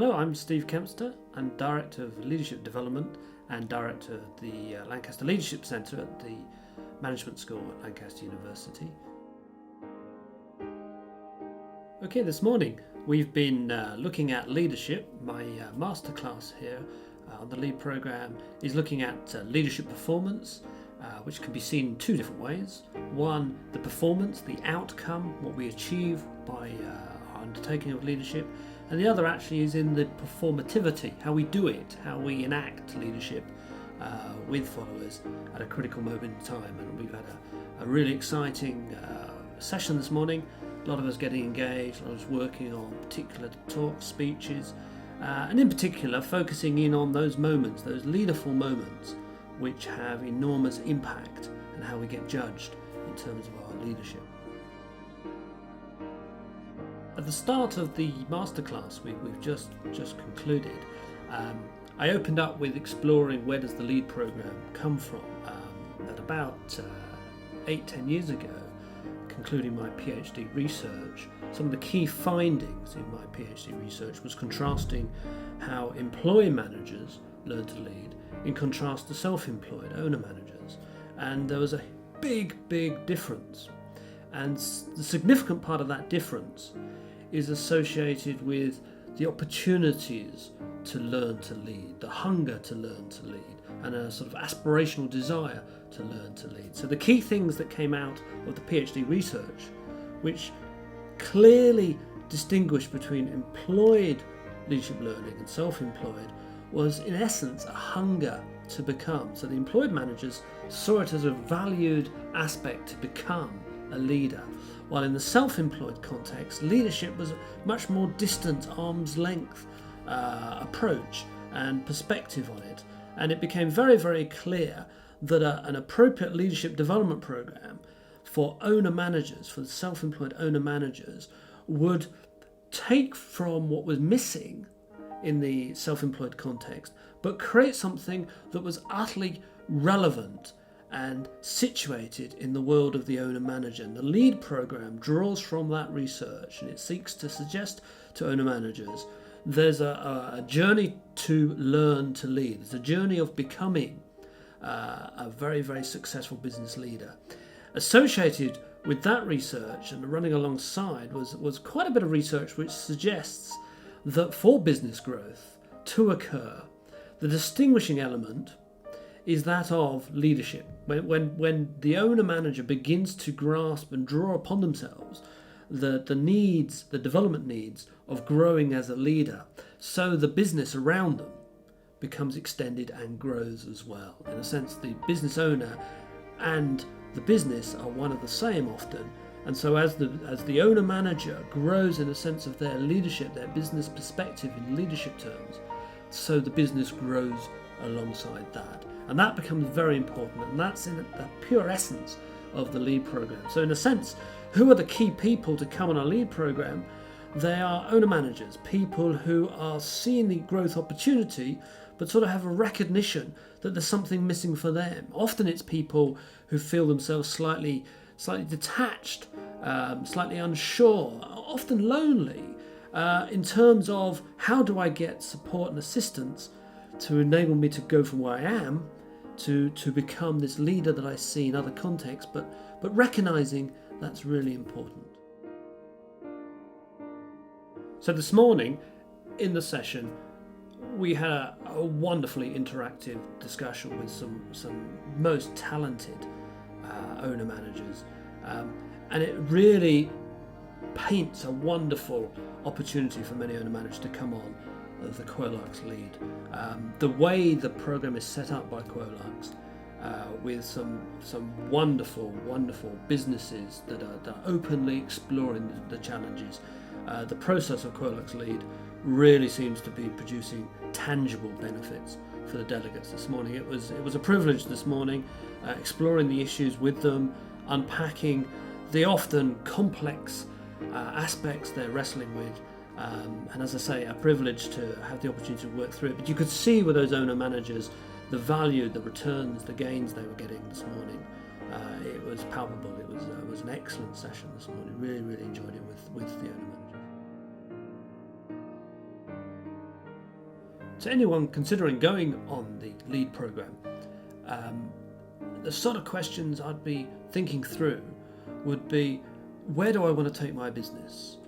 Hello, I'm Steve Kempster. I'm Director of Leadership Development and Director of the Lancaster Leadership Centre at the Management School at Lancaster University. Okay, this morning we've been looking at leadership. My Masterclass here on the lead programme is looking at leadership performance, which can be seen in two different ways. One, the performance, the outcome, what we achieve by our undertaking of leadership. And the other actually is in the performativity, how we do it, how we enact leadership with followers at a critical moment in time. And we've had a really exciting session this morning. A lot of us getting engaged, a lot of us working on particular talks, speeches, and in particular focusing in on those moments, those leaderful moments, which have enormous impact and how we get judged in terms of our leadership. At the start of the masterclass we've just concluded, I opened up with exploring where does the LEAD program come from. That about 8-10 years ago, concluding my PhD research, some of the key findings in my PhD research was contrasting how employee managers learn to lead in contrast to self-employed owner managers. And there was a big difference. And the significant part of that difference is associated with the opportunities to learn to lead, the hunger to learn to lead, and a sort of aspirational desire to learn to lead. So the key things that came out of the PhD research, which clearly distinguished between employed leadership learning and self-employed, was in essence a hunger to become. So the employed managers saw it as a valued aspect to become a leader, while in the self-employed context, leadership was a much more distant, arm's length approach and perspective on it. And it became very clear that an appropriate leadership development program for owner managers, for the self-employed owner managers, would take from what was missing in the self-employed context, but create something that was utterly relevant and situated in the world of the owner manager. And the LEAD program draws from that research, and it seeks to suggest to owner managers there's a journey to learn to lead. There's a journey of becoming a very successful business leader. Associated with that research and running alongside was quite a bit of research which suggests that for business growth to occur, the distinguishing element is that of leadership. When the owner manager begins to grasp and draw upon themselves the needs, the development needs of growing as a leader, so the business around them becomes extended and grows as well. In a sense, the business owner and the business are one of the same often. And so as the owner manager grows in a sense of their leadership, their business perspective in leadership terms, so the business grows alongside that. And that becomes very important, and that's in the pure essence of the LEAD program. So in a sense, who are the key people to come on a LEAD program? They are owner managers, people who are seeing the growth opportunity, but sort of have a recognition that there's something missing for them. Often it's people who feel themselves slightly detached, slightly unsure, often lonely, in terms of how do I get support and assistance to enable me to go from where I am to become this leader that I see in other contexts, but recognizing that's really important. So this morning in the session we had a wonderfully interactive discussion with some most talented owner managers, and it really paints a wonderful opportunity for many owner managers to come on the QuoLux lead. The way the program is set up by QuoLux, with some wonderful businesses that are openly exploring the challenges. The process of QuoLux lead really seems to be producing tangible benefits for the delegates this morning. It was a privilege this morning, exploring the issues with them, unpacking the often complex aspects they're wrestling with. And as I say, a privilege to have the opportunity to work through it. But you could see with those owner managers the value, the returns, the gains they were getting this morning. It was palpable. It was an excellent session this morning. Really enjoyed it with the owner managers. to anyone considering going on the lead program, the sort of questions I'd be thinking through would be, where do I want to take my business?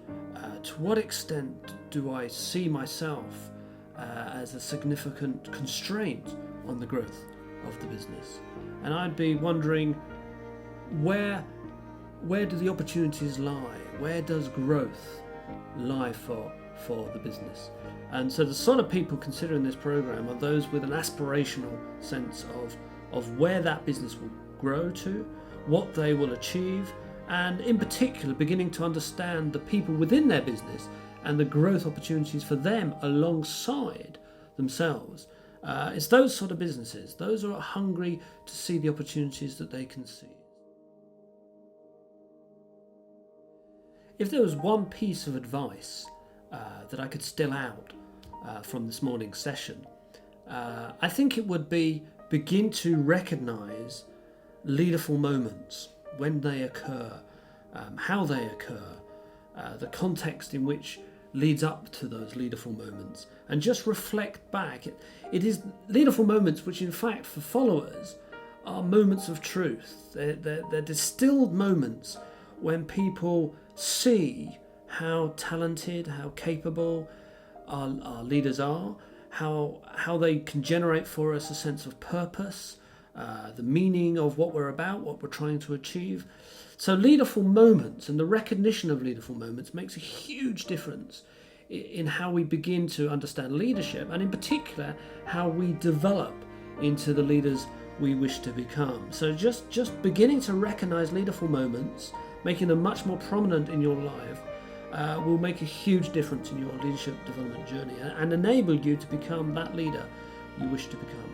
To what extent do I see myself as a significant constraint on the growth of the business? And I'd be wondering, where do the opportunities lie? Where does growth lie for the business? And so the sort of people considering this program are those with an aspirational sense of where that business will grow to, what they will achieve, and in particular beginning to understand the people within their business and the growth opportunities for them alongside themselves. It's those sort of businesses, those who are hungry to see the opportunities that they can see. If there was one piece of advice that I could still out from this morning's session, I think it would be begin to recognise leaderful moments, when they occur, how they occur, the context in which leads up to those leaderful moments, and just reflect back. It is leaderful moments which in fact for followers are moments of truth. They're distilled moments when people see how talented, how capable our leaders are, how they can generate for us a sense of purpose, the meaning of what we're about, what we're trying to achieve. So leaderful moments and the recognition of leaderful moments makes a huge difference in how we begin to understand leadership, and in particular how we develop into the leaders we wish to become. So just beginning to recognize leaderful moments, making them much more prominent in your life, will make a huge difference in your leadership development journey and enable you to become that leader you wish to become.